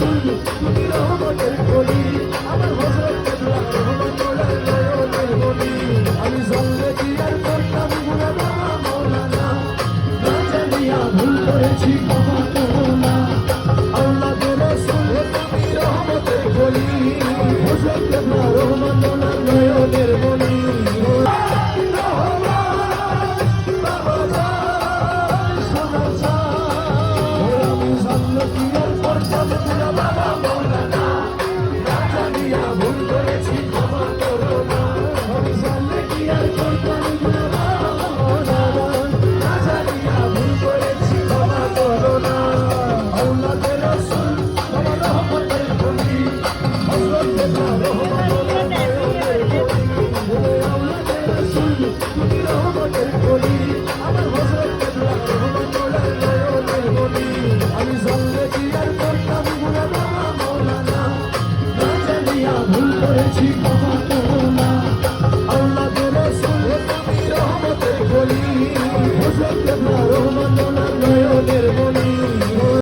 রাসূল তুমি রহমতের কলি আমার হযরত কেবলা রহমতুল্লাহ নয়নের মনি আমি জানলে কি আর করতাম গুনাহ মাওলানা না জানিয়া ভুল করেছি ক্ষমা করো না আল্লাহর রাসূল তুমি রহমতের কলি হযরত কেবলা রহমতুল্লাহ নয়নের মনি আমি জানলে কি আর করতাম গুনাহ মাওলানা না জানিয়া ভুল করেছি।